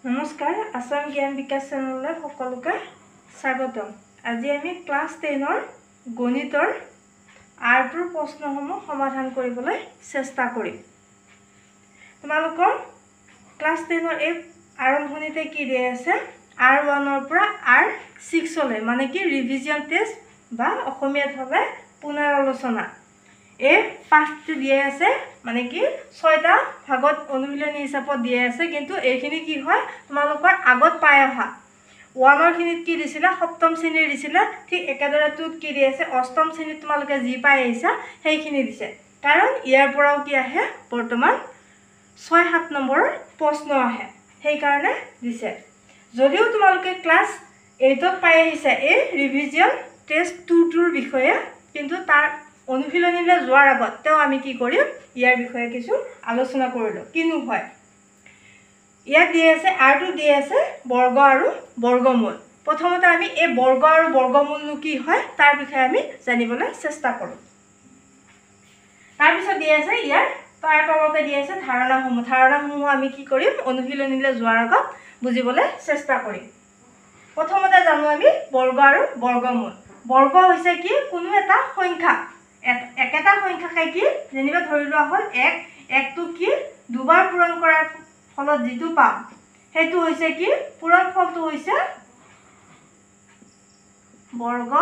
নমস্কাৰ আসাম জ্ঞান বিকাশ চেনেললৈ সকলোকে স্বাগতম। আজি আমি ক্লাছ 10ৰ গণিতৰ আৰটোৰ প্ৰশ্নসমূহ সমাধান কৰিবলৈ চেষ্টা কৰিম। তোমালোকৰ ক্লাছ 10ৰ এই আৰম্ভণিতে কি দিয়া আছে R1ৰ পৰা R6 লৈ মানে কি ৰিভিজন টেষ্ট বা অসমীয়াত হবে পুনৰালোচনা। এই পাঠটো দিয়া আছে মানে কি 6টা ভাগত অনুশীলনী হিচাপত দিয়া আছে, কিন্তু এইখিনি কি হয় তোমালোকৰ আগত পাই অহা 1ৰ খিনিত কি দিছিলে সপ্তম শ্ৰেণীৰ দিছিলে, ঠিক একেদৰে 2ত কি দি আছে অষ্টম শ্ৰেণীত তোমালোকে যি পাই আহিছা সেইখিনি দিছে। কাৰণ ইয়াৰ পৰাও কি আহে বৰ্তমান 6-7 নম্বৰৰ প্ৰশ্ন আহে, সেইকাৰণে দিছে। যদিও তোমালোকে ক্লাছ 8ত পাই আহিছে এই ৰিভিজন টেষ্ট 2টোৰ বিষয়ে, কিন্তু তাৰ অনুশীলনীলৈ যোৱাৰ আগত তেও আমি কি কৰিম ইয়াৰ বিষয়ে কিছু আলোচনা কৰিলো। কিনো হয় ইয়াত দিয়া আছে R2 দিয়া আছে বৰ্গ আৰু বৰ্গমূল। প্ৰথমতে আমি এই বৰ্গ আৰু বৰ্গমূলনো কি হয় তাৰ বিষয়ে আমি জানিবলৈ চেষ্টা কৰোঁ। তাৰ পিছত দিয়া আছে ইয়াৰ তাৰ তলতে দিয়া আছে ধাৰণাসমূহ আমি কি কৰিম অনুশীলনীলৈ যোৱাৰ আগত বুজিবলৈ চেষ্টা কৰিম। প্ৰথমতে জানো আমি বৰ্গ আৰু বৰ্গমূল। বৰ্গ হৈছে কি কোনো এটা সংখ্যা, একেটা সংখ্যাকে কি যেনিবা ধৰি লোৱা হ'ল 1টো কি দুবাৰ পূৰণ কৰাৰ ফলত যিটো পাম সেইটো হৈছে কি পূৰণ ফলটো হৈছে বৰ্গ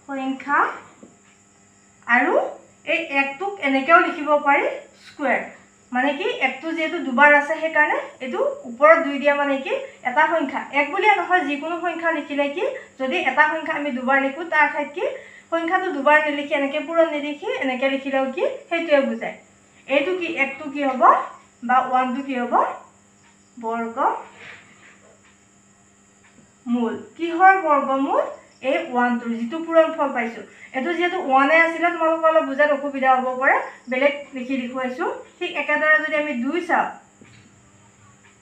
সংখ্যা, আৰু এই 1টোক এনেকেও লিখিব পাৰি স্কয়াৰ, মানে কি 1টো যেহেতু দুবাৰ আছে সেইকাৰণে এইটো ওপৰত 2 দিয়া মানে কি এটা সংখ্যা। 1 বুলিয়ে নহয় যিকোনো সংখ্যা লিখিলে কি যদি এটা সংখ্যা আমি দুবাৰ লিখো তাৰ ঠাইত কি সংখ্যাটো দুবাৰ নিলিখি এনেকে পূৰণ নিলিখি এনেকে লিখিলেও কি সেইটোৱে বুজায়। এইটো কি 1টো কি হ'ব বা 1টো কি হ'ব বৰ্গমূল। কিহৰ বৰ্গমূল এই 1টোৰ যিটো পূৰণ ফল পাইছো। এইটো যেহেতু 1 আছিলে তোমালোকৰ অলপ বুজাত অসুবিধা হ'ব পাৰে, বেলেগ লিখি দেখুৱাইছো। ঠিক একেদৰে যদি আমি 2 চাওঁ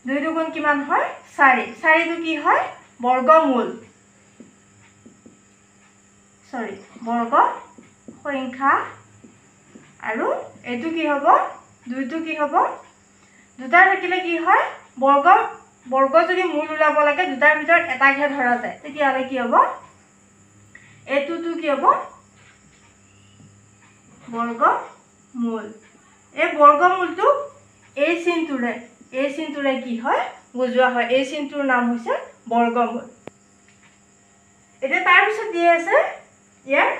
2 দুগুণ কিমান হয় 4, 4টো কি হয় বৰ্গমূল বৰ্গ সংখ্যা, আৰু এইটো কি হ'ব 2টো কি হ'ব দুটা থাকিলে কি হয় বৰ্গ যদি মূল ওলাব লাগে দুটাৰ ভিতৰত এটাকে ধৰা যায়, তেতিয়াহ'লে কি হ'ব এইটোটো কি হ'ব বৰ্গমূল। এই বৰ্গমূলটো এই চিনটোৰে কি হয় বুজোৱা হয়, এই চিনটোৰ নাম হৈছে বৰ্গমূল। এতিয়া তাৰ পিছত দিয়া আছে ইয়াৰ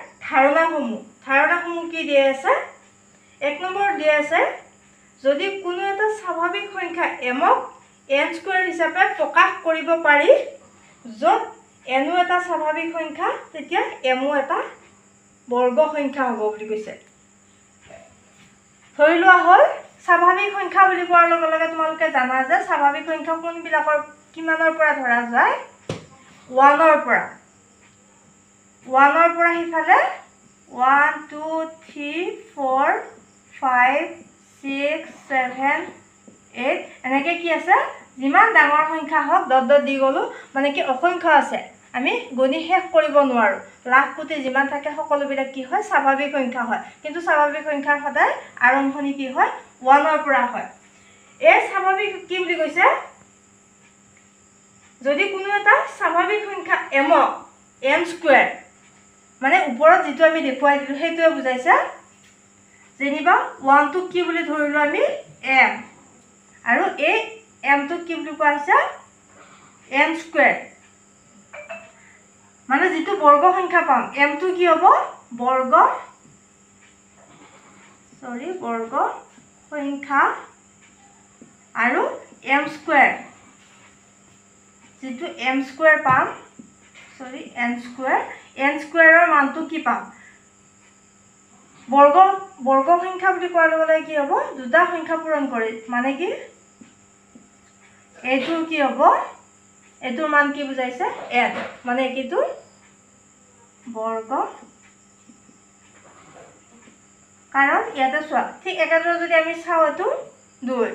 ধাৰণাসমূহ কি দিয়া আছে 1 নম্বৰত দিয়া আছে যদি কোনো এটা স্বাভাৱিক সংখ্যা mক n স্কয়াৰ হিচাপে প্ৰকাশ কৰিব পাৰি, য'ত n এটা স্বাভাৱিক সংখ্যা তেতিয়া m এটা বৰ্গ সংখ্যা হ'ব বুলি কৈছে। ধৰি লোৱা হ'ল স্বাভাৱিক সংখ্যা বুলি কোৱাৰ লগে লগে তোমালোকে জানা যে স্বাভাৱিক সংখ্যা কোনবিলাকৰ কিমানৰ পৰা ধৰা যায় 1ৰ পৰা। 1ৰ পৰা সিফালে 1 2 3 4 5 6 7 8 এনেকে কি আছে যিমান ডাঙৰ সংখ্যা হওক ডট ডট দি গলো, মানে কি অসংখ্য আছে আমি গণি শেষ কৰিব নোৱাৰো। লাখ কোটি যিমান থাকে সকলোবিলাক কি হয় স্বাভাৱিক সংখ্যা হয়, কিন্তু স্বাভাৱিক সংখ্যাৰ সদায় আৰম্ভণি কি হয় 1ৰ পৰা হয়। এই স্বাভাৱিক কি বুলি কৈছে যদি কোনো এটা স্বাভাৱিক সংখ্যা mক n স্কয়াৰ মানে ওপৰত যিটো আমি দেখুৱাই দিলো সেইটোৱে বুজাইছে। যেনিবা 1টোক কি বুলি ধৰিলো আমি m, আৰু এই mটোক কি বুলি কোৱা হৈছে n স্কয়াৰ, মানে যিটো বৰ্গ সংখ্যা পাম mটো কি হ'ব বৰ্গ সংখ্যা, আৰু m স্কয়াৰ যিটো m স্কয়াৰ পাম n স্কয়াৰৰ মানটো কি পাম বৰ্গ সংখ্যা বুলি কোৱাৰ লগে লগে কি হ'ব দুটা সংখ্যা পূৰণ কৰি, মানে কি এইটো কি হ'ব এইটোৰ মান কি বুজাইছে n, মানে কিটো বৰ্গ। কাৰণ ইয়াতে চোৱা ঠিক একেদৰে যদি আমি চাওঁ এইটো 2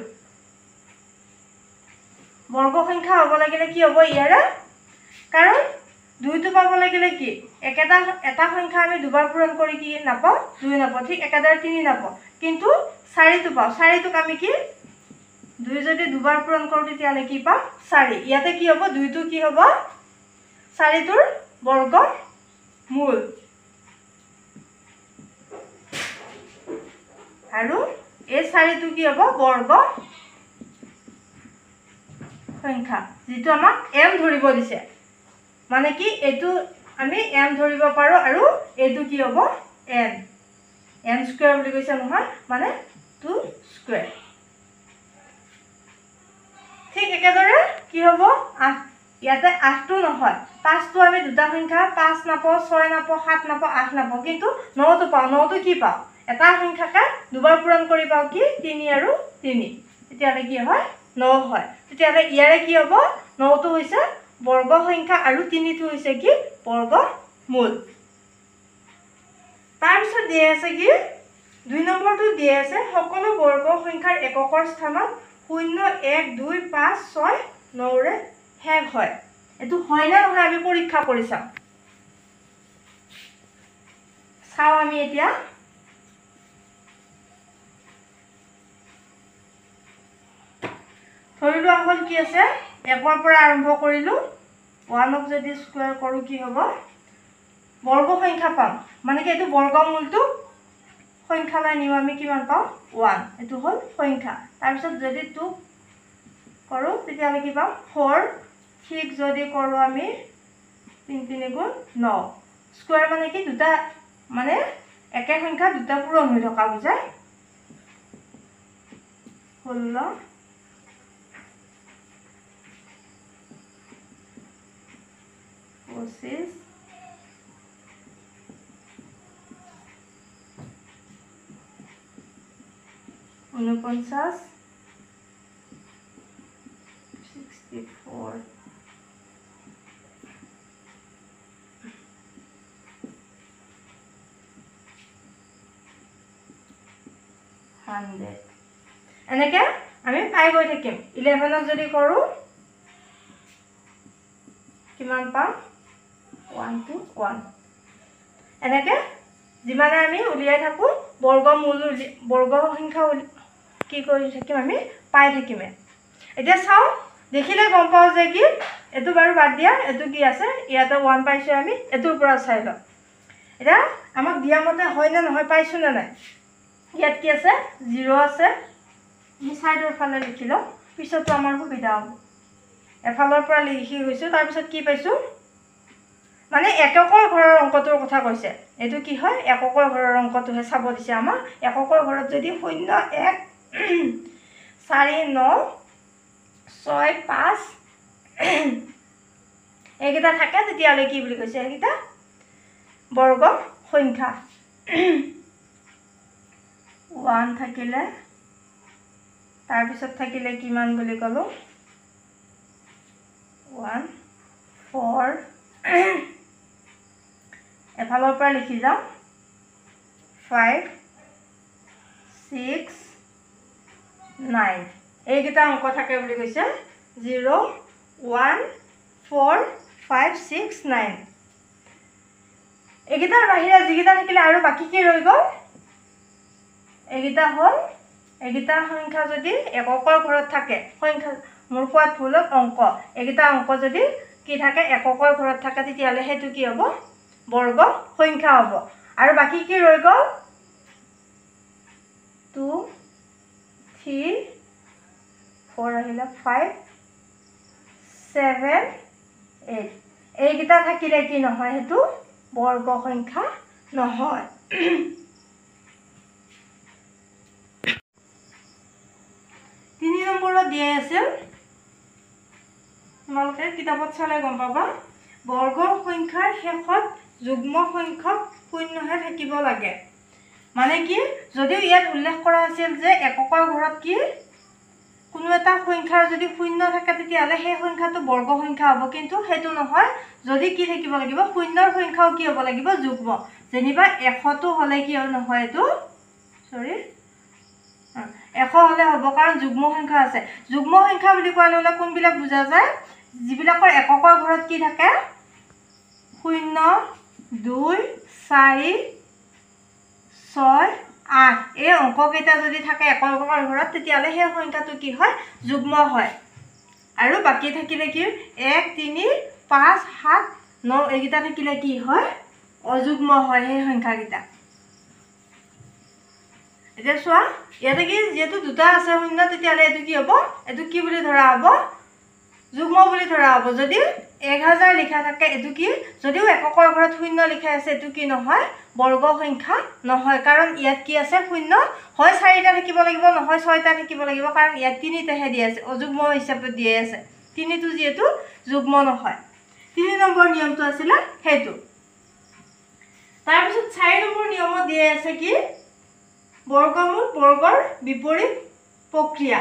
বৰ্গ সংখ্যা হ'ব লাগিলে কি হ'ব ইয়াৰে, কাৰণ 2টো পাব লাগিলে কি এটা সংখ্যা আমি দুবাৰ পূৰণ কৰি কি নাপাওঁ 2 নাপাওঁ, ঠিক একেদৰে 3 নাপাওঁ, কিন্তু 4টো পাওঁ। 4টোক আমি কি 2 যদি দুবাৰ পূৰণ কৰোঁ তেতিয়াহ'লে কি পাম 4 ইয়াতে কি হ'ব 2 টো কি হ'ব 4 টোৰ বৰ্গমূল আৰু এই 4 টো কি হ'ব বৰ্গ সংখ্যা যেটো আমাক m ধৰিব দিছে মানে কি এটো আমি m ধৰিব পাৰো আৰু এটো কি হ'ব n স্কয়াৰ বুলি কৈছে নহয় মানে 2 স্কয়াৰ ঠিক একেদৰে কি হ'ব ইয়াতে 8 টো নহয় 5 টো আমি দুটা সংখ্যা 5 নাপাও 6 নাপাও 7 নাপাও 8 নাপাও কিন্তু 9 টো পাও 9 টো কি পাও এটা সংখ্যাকে দুবাৰ পূৰণ কৰি পাও কি 3 আৰু 3 তেতিয়ালে কি হয় 9 হয় তেতিয়ালে ইয়াৰে কি হ'ব 9 টো হৈছে বৰ্গ সংখ্যা আৰু 3 টো হৈছে কি বৰ্গমূল তাৰপিছত দিয়া আছে কি 2 নম্বৰটো দিয়া আছে সকলো বৰ্গ সংখ্যাৰ এককৰ স্থানত 0 1 2 5 6 9 ৰে শেষ হয় এটো হয় না নহয় আমি পৰীক্ষা কৰি চাও আমি এতিয়া ধৰিলো আহল কি আছে একৰ পৰা আৰম্ভ কৰিলো 1 ক যদি স্কয়াৰ কৰো কি হ'ব বৰ্গ সংখ্যা পাম মানে কি এটো বৰ্গমূলটো সংখ্যালৈ নিও আমি কিমান পাও 1 এটো হল সংখ্যা তাৰ পিছত যদি 2 কৰো তেতিয়ালে কি পাম 4 ঠিক যদি কৰো আমি 3 3 গুণ 9 স্কয়াৰ মানে কি দুটা মানে একে সংখ্যা দুটা পূৰণ হৈ থকা বুজায় 16 25 49 64 100 এনেকে আমি পাই গৈ থাকিম 11 ক যদি কৰো কিমান পাম 1 to 1 এনেকে যিমানে আমি উলিয়াই থাকো বৰ্গমূল বৰ্গ সংখ্যা কি কৰি থাকিম আমি পাই থাকিম এতিয়া চাও দেখিলে গম পাও যে কি এটো বাৰু বাদ দিয়া এটো কি আছে ইয়াতে 1 পাইছো আমি এটোৰ পৰা চাই লও এটা আমাক দিয়া মতে হয় না নহয় পাইছো না নাই ইয়াত কি আছে 0 আছে ই সাইডৰ ফালে লিখিলো পিছতো আমাৰ সুবিধা হ'ব এফালৰ পৰা লিখি গৈছো তাৰ পিছত কি পাইছো মানে এককৰ ঘৰৰ অংকটোৰ কথা কৈছে এটো কি হয় এককৰ ঘৰৰ অংকটোহে চাব দিছে আমাক এককৰ ঘৰত যদি 0 1 4 9 6 5 এগিটা থাকে তেতিয়ালে কি বুলি কৈছে এগিটা বৰ্গ সংখ্যা 1 থাকিলে তাৰ পিছত থাকিলে কিমান বুলি কলো 1 4 এফালৰ পৰা লিখি যাও 5 6 9 এইগিটা অংক থাকে বুলি কৈছে 0 1 4 5 6 9 এগিটাৰ বাহিৰে যিগিটা থাকিলে আৰু বাকি কি ৰৈ গল এগিটা হল এগিটা সংখ্যা যদি এককৰ ঘৰত থাকে সংখ্যা মোৰ কোৱাত ভুলত অংক এগিটা অংক যদি কি থাকে এককৰ ঘৰত থাকে তেতিয়ালে হেতু কি হ'ব বৰ্গ সংখ্যা হ'ব আৰু বাকি কি ৰৈ গল 2 3 4 আহিলা 5 7 8 এইগিটা থাকিলে কি নহয় হেতু বৰ্গ সংখ্যা নহয় 3 নম্বৰত দিয়া আছে তোমালোকে কিতাপত চালে গম পাবা বৰ্গ সংখ্যাৰ শেষত যুগ্ম সংখ্যক শূন্যহে থাকিব লাগে মানে কি যদিও ইয়াত উল্লেখ কৰা আছিল যে এককৰ ঘৰত কি কোনো এটা সংখ্যাৰ যদি শূন্য থাকে তেতিয়ালে সেই সংখ্যাটো বৰ্গ সংখ্যা হ'ব কিন্তু হেতু নহয় যদি কি থাকিব লাগিব শূন্যৰ সংখ্যাও কি হ'ব লাগিব যুগ্ম যেনিবা 100 টো হলে কি নহয় এটো সৰি 100 হলে হ'ব কাৰণ যুগ্ম সংখ্যা আছে যুগ্ম সংখ্যা বুলি কোৱালে কোনবিলাক বুজা যায় যিবিলাকৰ এককৰ ঘৰত কি থাকে 0 2 4 6 8 এই অংককেইটা যদি থাকে এককৰ ঘৰত তেতিয়াহ'লে সেই সংখ্যাটো কি হয় যুগ্ম হয় আৰু বাকি থাকিলে কি 1 3 5 7 9 এইকেইটা থাকিলে কি হয় অযুগ্ম হয় সেই সংখ্যাকেইটা এতিয়া চোৱা ইয়াতে কি যেহেতু দুটা আছে শূন্য তেতিয়াহ'লে এটো কি হ'ব এটো কি বুলি ধৰা হ'ব যুগ্ম বুলি ধৰা হ'ব যদি 1000 লিখা থাকে এটো কি যদিও এককৰ ঘৰত শূন্য লিখা আছে এটো কি নহয় বৰ্গ সংখ্যা নহয় কাৰণ ইয়াত কি আছে শূন্য হয় 4টা থাকিব লাগিব নহয় 6টা থাকিব লাগিব কাৰণ ইয়াত 3টাহে দিয়া আছে অযুগ্ম হিচাপে দিয়া আছে 3টো যেহেতু যুগ্ম নহয় 3 নম্বৰ নিয়মটো আছিল হেতু তাৰ পিছত 4 নম্বৰ নিয়মত দিয়া আছে কি বৰ্গমূল বৰ্গৰ বিপৰীত প্ৰক্ৰিয়া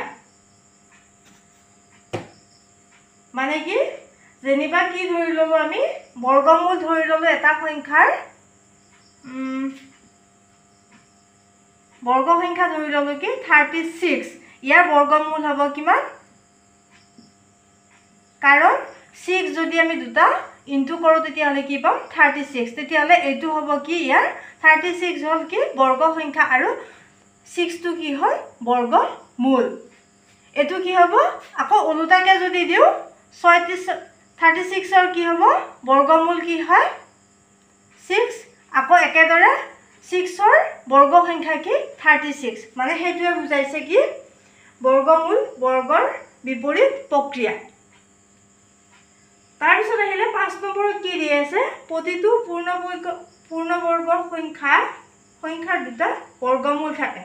মানে কি যেনিবা কি ধৰি ললো আমি বৰ্গমূল ধৰি ললো এটা সংখ্যাৰ বৰ্গ সংখ্যা ধৰি ললো কি 36 ইয়াৰ বৰ্গমূল হ'ব কিমান কাৰণ 6 যদি আমি দুটা ইনটু কৰো তেতিয়াহ'লে কি পাম 36 তেতিয়াহ'লে এইটো হ'ব কি ইয়াৰ 36 হ'ল কি বৰ্গ সংখ্যা আৰু 6 টো কি হ'ল বৰ্গমূল এটো কি হ'ব আকৌ উলটাকে যদি দিও 36 ৰ কি হ'ব বৰ্গমূল কি হয় 6 আকৌ একেদৰে 6 ৰ বৰ্গ সংখ্যা কি 36 মানে হেতুৱে বুজাইছে কি বৰ্গমূল বৰ্গৰ বিপৰীত প্ৰক্ৰিয়া তাৰ পিছত আহিলে 5 নম্বৰত কি দিয়া আছে প্ৰতিটো পূৰ্ণবৰ্গৰ সংখ্যাৰ দুটা বৰ্গমূল থাকে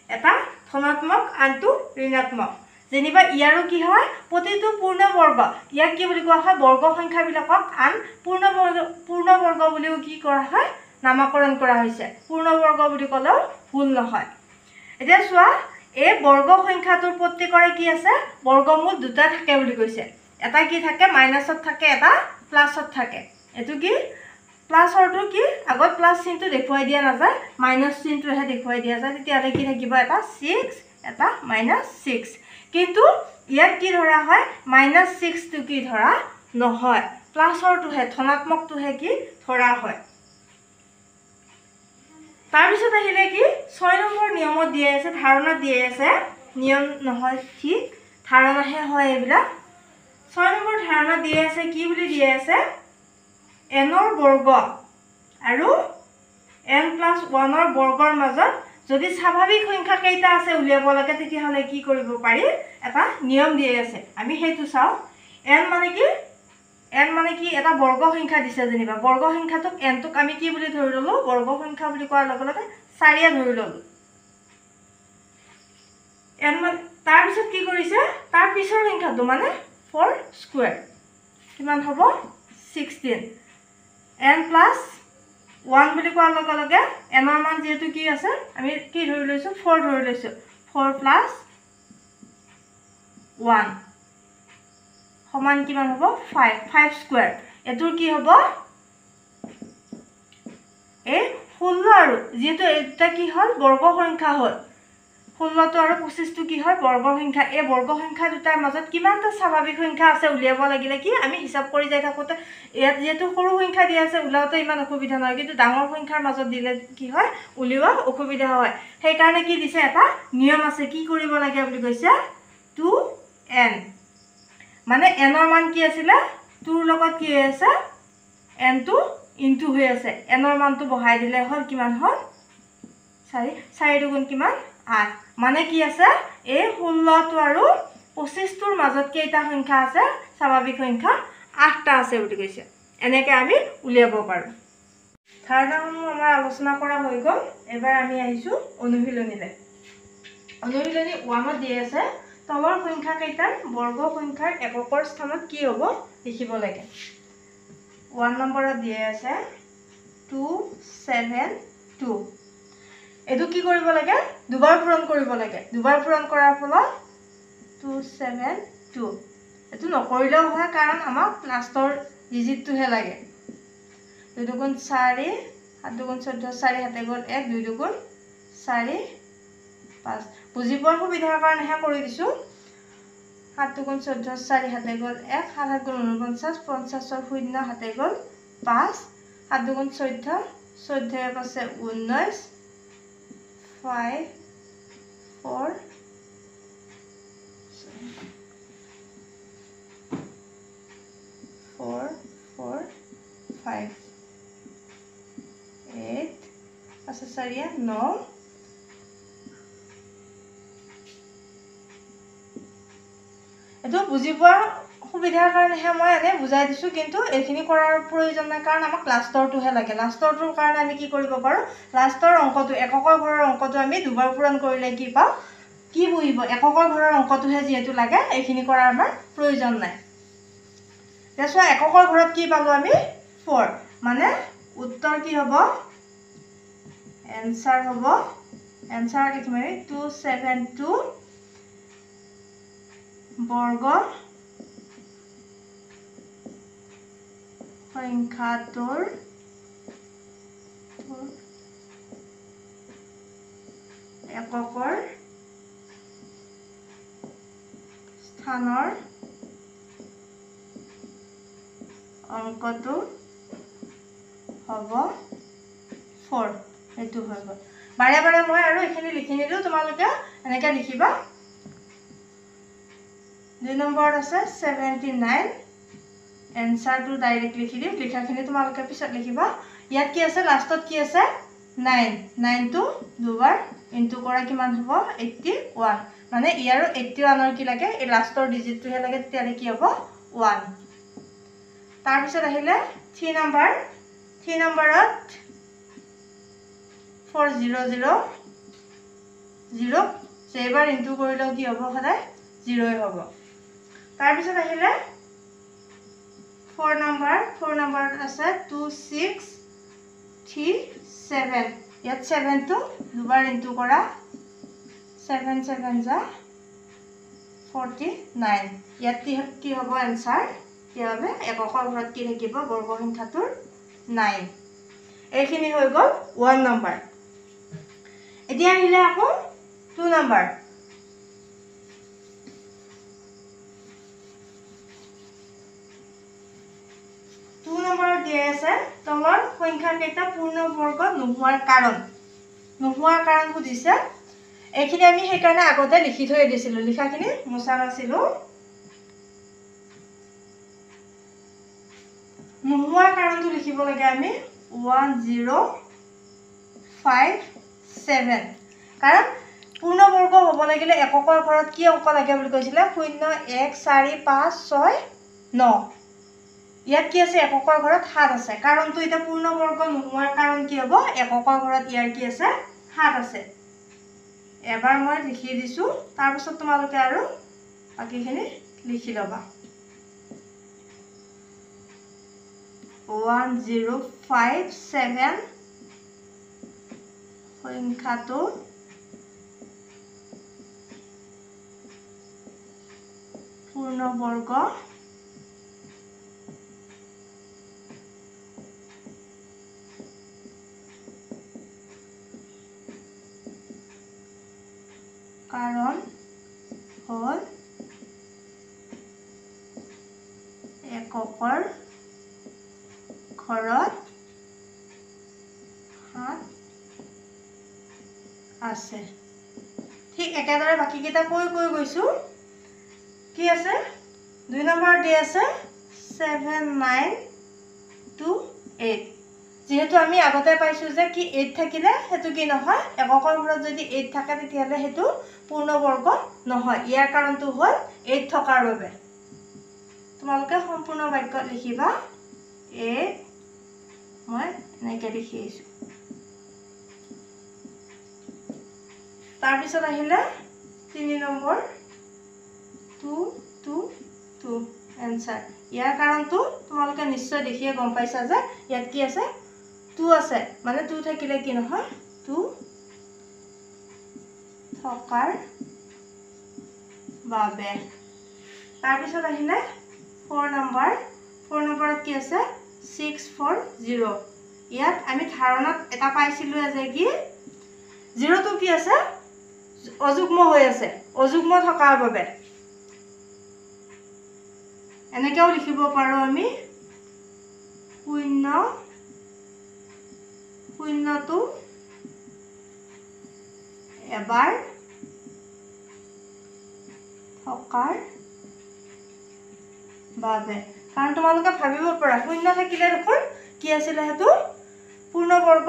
এটা ধনাত্মক আনটো ঋণাত্মক যেনিবা ইয়াৰো কি হয় প্ৰতিটো পূৰ্ণবৰ্গ ইয়াক কি বুলি কোৱা হয় বৰ্গ সংখ্যাবিলাকক আন পূৰ্ণবৰ্গ বুলিও কি কৰা হয় নামকৰণ কৰা হৈছে পূৰ্ণবৰ্গ বুলি ক'লেও ভুল নহয় এতিয়া চোৱা এই বৰ্গ সংখ্যাটোৰ প্ৰত্যেকৰে কি আছে বৰ্গমূল দুটা থাকে বুলি কৈছে এটা কি থাকে মাইনাসত থাকে এটা প্লাসত থাকে এটো কি প্লাসৰটো কি আগত প্লাস চিহ্নটো দেখুৱাই দিয়া নাযায় মাইনাস চিহ্নটোহে দেখুৱাই দিয়া যায় তেতিয়াহ'লে কি থাকিব এটা 6 এটা -6 কিন্তু ইয়াত কি ধৰা হয় -6 টো কি ধৰা নহয় প্লাসৰটোহে ধনাত্মকটোহে কি ধৰা হয় তাৰ পিছত আহিলে কি 6 নম্বৰ নিয়মত দিয়া আছে ধাৰণা দিয়া আছে নিয়ম নহয় ঠিক ধাৰণাহে হয় এইবিলা 6 নম্বৰ ধাৰণা দিয়া আছে কি বুলি দিয়া আছে n ৰ বৰ্গ আৰু n + 1 ৰ বৰ্গৰ মাজত যদি স্বাভাৱিক সংখ্যা কেইটা আছে উলিয়াব লাগে তেতিয়াহ'লে কি কৰিব পাৰি এটা নিয়ম দিয়া আছে আমি হেতু চাও n মানে কি এটা বৰ্গ সংখ্যা দিছে যেনিবা বৰ্গ সংখ্যাটোক n টোক আমি কি বুলি ধৰি ললো বৰ্গ সংখ্যা বুলি কোৱাৰ লগে লগে 4 ধৰি ললো n মানে তাৰ পিছত কি কৰিছে তাৰ পিছৰ সংখ্যাটো মানে 4 স্কয়াৰ কিমান হ'ব 16 n + 1 বুলি কোৱাৰ লগে লগে n ৰ মান যেহেতু কি আছে আমি কি ধৰি লৈছো 4 ধৰি লৈছো 4 + 1 সমান কিমান হ'ব 5 স্কয়াৰ এটোৰ কি হ'ব এ 16 আৰু যেহেতু এটা কি হ'ল বৰ্গ সংখ্যা হ'ল 16 টো আৰু 25 টো কি হয় বৰ্গ সংখ্যা এই বৰ্গ সংখ্যা দুটাৰ মাজত কিমানটা স্বাভাৱিক সংখ্যা আছে উলিয়াব লাগিলে কি আমি হিসাব কৰি যাই থাকোতে ইয়াত যেহেতু সৰু সংখ্যা দিয়া আছে উলাওতে ইমান অসুবিধা নহয় কিন্তু ডাঙৰ সংখ্যাৰ মাজত দিলে কি হয় উলিওৱা অসুবিধা হয় সেই কাৰণে কি দিছে এটা নিয়ম আছে কি কৰিব লাগে বুলি কৈছে 2n মানে n ৰ মান কি আছিল 2 ৰ লগত কি আছে n টো ইনটু হৈ আছে n ৰ মানটো বহাই দিলে হ'ল কিমান হ'ল 4 দুগুণ কিমান 8 মানে কি আছে এই 16 টো আৰু 25 টোৰ মাজত কেইটা সংখ্যা আছে স্বাভাৱিক সংখ্যা 8টা আছে বুলি কৈছে এনেকৈ আমি উলিয়াব পাৰো ধাৰণাসমূহ আমাৰ আলোচনা কৰা হৈ গ'ল এবাৰ আমি আহিছো অনুশীলনীলৈ অনুশীলনী 1 ত দিয়া আছে তলৰ সংখ্যা কেইটাৰ বৰ্গ সংখ্যাৰ এককৰ স্থানত কি হ'ব লিখিব লাগে 1 নম্বৰত দিয়া আছে 272 এটো কি কৰিব লাগে দুবাৰ পূৰণ কৰিব লাগে দুবাৰ পূৰণ কৰাৰ ফলত 272 এটো নকৰিলেও হয় কাৰণ আমাক লাষ্টৰ ডিজিটটোহে লাগে 2 দুগুণ 4 7 দুগুণ 14 4 হাতে গ'ল 1 2 দুগুণ 4 5 বুজি পোৱাৰ সুবিধাৰ কাৰণেহে কৰি দিছো 7 দুগুণ 14 4 হাতে গ'ল 1 7 7 গুণ 49 50 ৰ 0 হাতে গ'ল 5 7 দুগুণ 14 14 ৰ পাছে 19 5 4 4 4 5 8 আছে 4 9 এটো বুজি পোৱা সুবিধাৰ কাৰণেহে মই এনে বুজাই দিছো কিন্তু এখিনি কৰাৰ প্ৰয়োজন নাই কাৰণ আমাক লাষ্টৰটোহে লাগে লাষ্টৰটোৰ কাৰণে আমি কি কৰিব পাৰো লাষ্টৰ অংকটো এককৰ ঘৰৰ অংকটো আমি দুবাৰ পূৰণ কৰিলে কি পাও কি বুজিব এককৰ ঘৰৰ অংকটোহে যেহেতু লাগে এখিনি কৰাৰ আমাৰ প্ৰয়োজন নাই দেখো এককৰ ঘৰত কি পালো আমি 4 মানে উত্তৰ কি হ'ব এনসাৰ হ'ব এনসাৰ লিখিম আমি 272 বৰ্গ সংখ্যাটোৰ এককৰ স্থানৰ অংকটো হ'ব 4 এটো হৈ গ'ল বাৰে বাৰে মই আৰু এখিনি লিখি নিদিও তোমালোকে এনেকৈ লিখিবা 2 নম্বৰ আছে 79 এনসার টু ডাইরেক্ট লিখি দিম লিখাখিনি তোমালোকে পিছত লিখিবা ইয়াত কি আছে লাষ্টত কি আছে 9 9 টু দুবাৰ ইনটু কৰা কিমান হ'ব 81 মানে ইয়াৰো 81 ৰ কি লাগে এই লাষ্টৰ ডিজিটটোহে লাগে তেতিয়া কি হ'ব 1 তাৰ পিছত আহিলে 3 নম্বৰত 400 0 যেবাৰ ইনটু কৰিলেও কি হ'ব সদায় 0 হ'ব তাৰ পিছত আহিলে 4 নম্বৰ আছে 2637 ইয়াত 7 টো দুবাৰ ইনটু কৰা 7 7 যা 49 ইয়াত কি হ'ব आंसर কি হবে এককৰ ঘৰত কি থাকিব বৰ্গ সংখ্যাটোৰ 9 এইখিনি হৈ গ'ল 1 নম্বৰ এতিয়া আহিলে আকৌ 2 নম্বৰ দিয়া আছে তলৰ সংখ্যা কেইটা পূৰ্ণ বৰ্গ নোহোৱাৰ কাৰণ বুজিছে এইখিনি আমি সেই কাৰণে আগতে লিখি থৈ দিছিলো লিখাখিনি মোছা নাছিলো নোহোৱাৰ কাৰণটো লিখিব লাগে আমি 1057 কাৰণ পূৰ্ণ বৰ্গ হ'ব লাগিলে এককৰ ঘৰত কি অংক লাগে বুলি কৈছিলে 0 1 4 5 6 9 ইয়াত কি আছে এককৰ ঘৰত 7 আছে কাৰণটো এটা পূৰ্ণ বৰ্গ নোহোৱাৰ কাৰণ কি হ'ব এককৰ ঘৰত ইয়াৰ কি আছে 7 আছে এবাৰ মই লিখি দিছো তাৰ পিছত তোমালোকে আৰু বাকিখিনি লিখি লবা 1057 সংখ্যাটো পূৰ্ণ বৰ্গ कारण হল এককৰ ঘৰত 7 আছে ঠিক একেদৰে বাকি কিটা কৈ গৈছো কি আছে 2 নম্বৰ দি আছে 7928 যেহেতু আমি আগতে পাইছো যে কি 8 থাকিলে হেতু কি নহয় এককৰ ঘৰত যদি 8 থাকে তেতিয়ালে হেতু পূৰ্ণ বৰ্গ নহয় ইয়াৰ কাৰণটো হল 8 থকাৰ বাবে তোমালোকে সম্পূৰ্ণ বাক্য লিখিবা 8 মই এনেকৈ লিখি আছো তাৰ পিছত আহিলে 3 নম্বৰ 222 आंसर ইয়াৰ কাৰণটো তোমালোকে নিশ্চয় দেখিয়ে গম পাইছা যে ইয়াত কি আছে 2 আছে মানে 2 থাকিলে কি নহয় 2 থকাৰ বাবে তাৰ পিছত আহিলে 4 নম্বৰত কি আছে 640 ইয়াত আমি ধাৰণাত এটা পাইছিলো যে কি 0 টো কি আছে অযুগ্ম হৈ আছে অযুগ্ম থকাৰ বাবে এনেকেও লিখিব পাৰো আমি 0 টো এবাৰ থকাৰ বাবে কাৰণ তোমালোকে ভাবিব পৰা শূন্য থাকিলে দেখোন কি আছিল হেতু পূৰ্ণবৰ্গ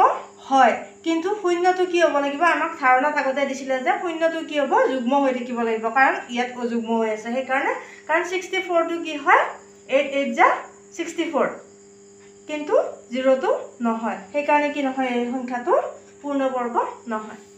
হয় কিন্তু শূন্যটো কি হ'ব লাগিব আমাক ধাৰণা আগতে দিছিলে যে শূন্যটো কি হ'ব যুগ্ম হৈ থাকিব লাগিব কাৰণ ইয়াত অযুগ্ম হৈ আছে সেই কাৰণে কাৰণ 64 টো কি হয় 8 8 যা 64 কিন্তু 0 টো নহয় সেই কাৰণে কি নহয় এই সংখ্যাটো পূৰ্ণবৰ্গ নহয়